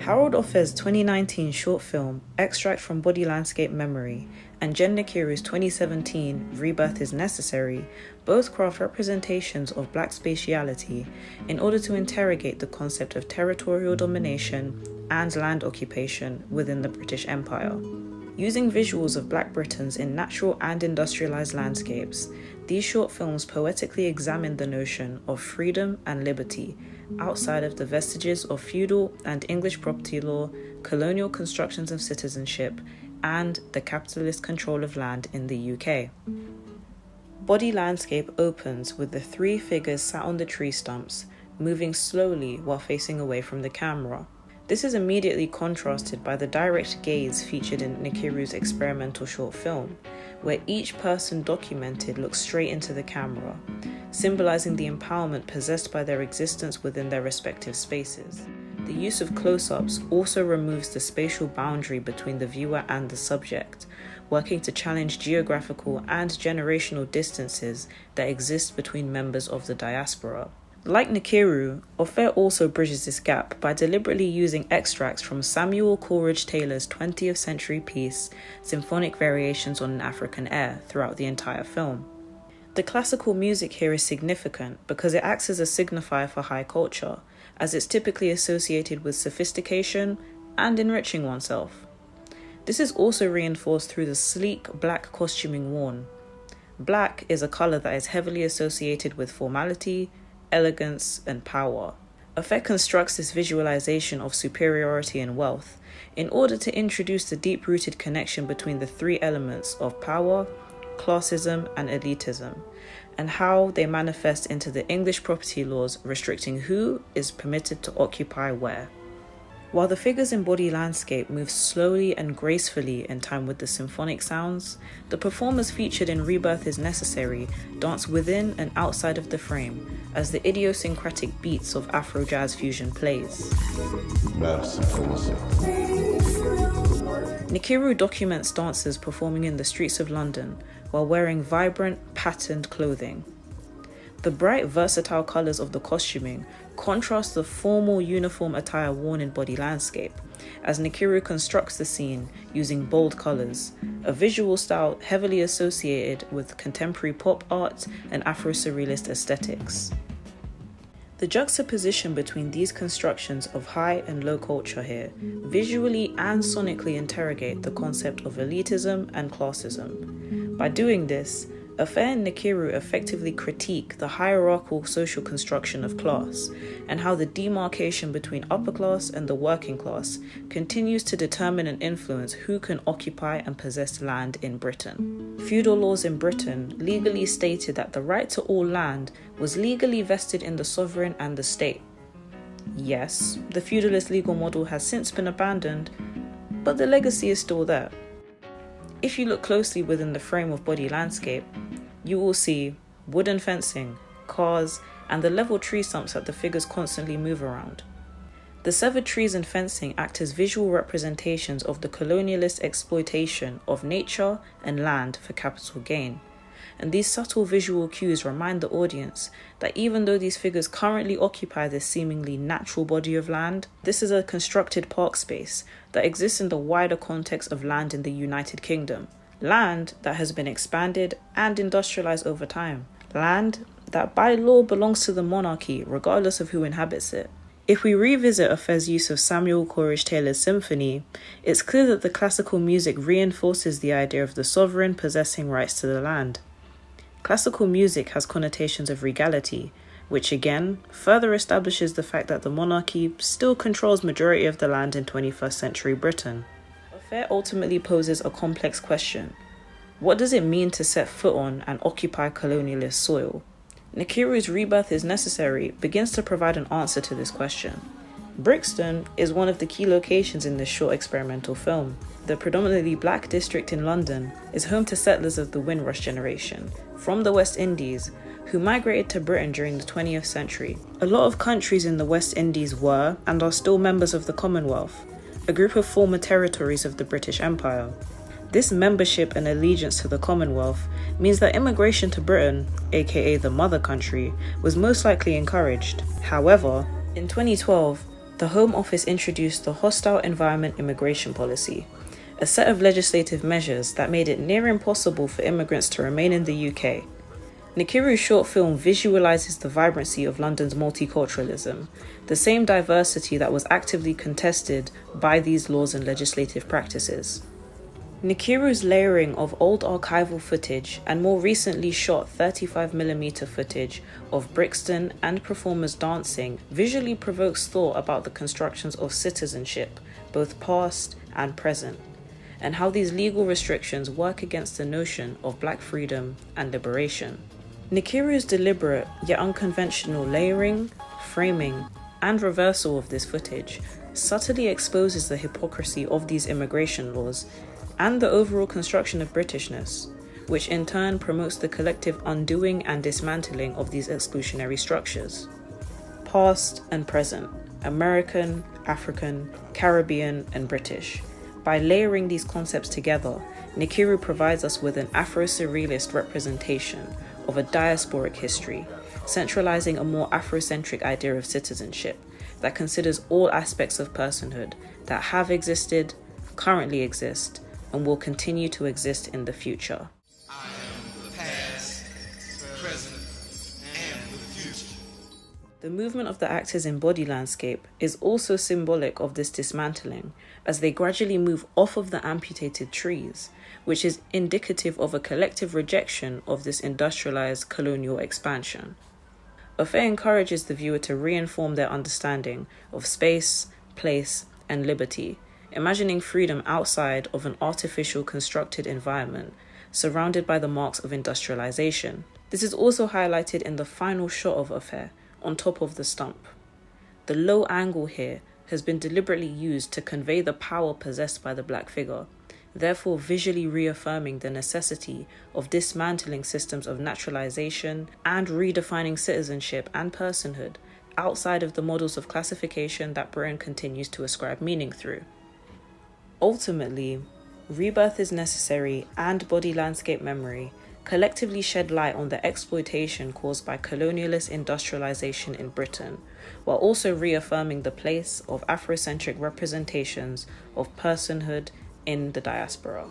Harold Offe's 2019 short film, Extract from Body Landscape Memory, and Jen Nakiru's 2017 Rebirth is Necessary both craft representations of Black spatiality in order to interrogate the concept of territorial domination and land occupation within the British Empire. Using visuals of Black Britons in natural and industrialized landscapes, these short films poetically examine the notion of freedom and liberty outside of the vestiges of feudal and English property law, colonial constructions of citizenship, and the capitalist control of land in the UK. Body Landscape opens with the three figures sat on the tree stumps, moving slowly while facing away from the camera. This is immediately contrasted by the direct gaze featured in Nakiru's experimental short film, where each person documented looks straight into the camera, symbolizing the empowerment possessed by their existence within their respective spaces. The use of close-ups also removes the spatial boundary between the viewer and the subject, working to challenge geographical and generational distances that exist between members of the diaspora. Like Nakiru, Offe also bridges this gap by deliberately using extracts from Samuel Coleridge Taylor's 20th century piece, Symphonic Variations on an African Air, throughout the entire film. The classical music here is significant because it acts as a signifier for high culture, as it's typically associated with sophistication and enriching oneself. This is also reinforced through the sleek black costuming worn. Black is a colour that is heavily associated with formality, elegance, and power. Offe constructs this visualization of superiority and wealth in order to introduce the deep-rooted connection between the three elements of power, classism, and elitism, and how they manifest into the English property laws restricting who is permitted to occupy where. While the figures in Body Landscape move slowly and gracefully in time with the symphonic sounds, the performers featured in Rebirth is Necessary dance within and outside of the frame as the idiosyncratic beats of Afro-jazz fusion plays. Nakiru documents dancers performing in the streets of London while wearing vibrant, patterned clothing. The bright, versatile colours of the costuming contrast the formal uniform attire worn in Body Landscape, as Nakiru constructs the scene using bold colours, a visual style heavily associated with contemporary pop art and Afro-surrealist aesthetics. The juxtaposition between these constructions of high and low culture here visually and sonically interrogate the concept of elitism and classism. By doing this, Offe and Nakiru effectively critique the hierarchical social construction of class and how the demarcation between upper class and the working class continues to determine and influence who can occupy and possess land in Britain. Feudal laws in Britain legally stated that the right to all land was legally vested in the sovereign and the state. Yes, the feudalist legal model has since been abandoned, but the legacy is still there. If you look closely within the frame of Body Landscape, you will see wooden fencing, cars, and the level tree stumps that the figures constantly move around. The severed trees and fencing act as visual representations of the colonialist exploitation of nature and land for capital gain. And these subtle visual cues remind the audience that even though these figures currently occupy this seemingly natural body of land, this is a constructed park space that exists in the wider context of land in the United Kingdom. Land that has been expanded and industrialized over time. Land that by law belongs to the monarchy regardless of who inhabits it. If we revisit Offe's use of Samuel Coleridge Taylor's symphony, it's clear that the classical music reinforces the idea of the sovereign possessing rights to the land. Classical music has connotations of regality, which again further establishes the fact that the monarchy still controls majority of the land in 21st century Britain. Offe ultimately poses a complex question. What does it mean to set foot on and occupy colonialist soil? Nakiru's Rebirth is Necessary begins to provide an answer to this question. Brixton is one of the key locations in this short experimental film. The predominantly black district in London is home to settlers of the Windrush generation from the West Indies who migrated to Britain during the 20th century. A lot of countries in the West Indies were and are still members of the Commonwealth, a group of former territories of the British Empire. This membership and allegiance to the Commonwealth means that immigration to Britain, aka the mother country, was most likely encouraged. However, in 2012, the Home Office introduced the Hostile Environment Immigration Policy, a set of legislative measures that made it near impossible for immigrants to remain in the UK. Nkiru's short film visualises the vibrancy of London's multiculturalism, the same diversity that was actively contested by these laws and legislative practices. Nkiru's layering of old archival footage and more recently shot 35mm footage of Brixton and performers dancing visually provokes thought about the constructions of citizenship, both past and present, and how these legal restrictions work against the notion of black freedom and liberation. Nkiru's deliberate yet unconventional layering, framing, and reversal of this footage subtly exposes the hypocrisy of these immigration laws and the overall construction of Britishness, which in turn promotes the collective undoing and dismantling of these exclusionary structures. Past and present, American, African, Caribbean, and British. By layering these concepts together, Nkiru provides us with an Afro-surrealist representation of a diasporic history, centralizing a more Afrocentric idea of citizenship that considers all aspects of personhood that have existed, currently exist, and will continue to exist in the future. I am the past, present, and the future. The movement of the actors in Body Landscape is also symbolic of this dismantling, as they gradually move off of the amputated trees, which is indicative of a collective rejection of this industrialized colonial expansion. Ofe encourages the viewer to reinform their understanding of space, place, and liberty, imagining freedom outside of an artificial constructed environment, surrounded by the marks of industrialization. This is also highlighted in the final shot of Ofe, on top of the stump. The low angle here has been deliberately used to convey the power possessed by the black figure, therefore visually reaffirming the necessity of dismantling systems of naturalization and redefining citizenship and personhood outside of the models of classification that Britain continues to ascribe meaning through. Ultimately, Rebirth is Necessary and Body Landscape Memory collectively shed light on the exploitation caused by colonialist industrialization in Britain, while also reaffirming the place of Afrocentric representations of personhood in the diaspora.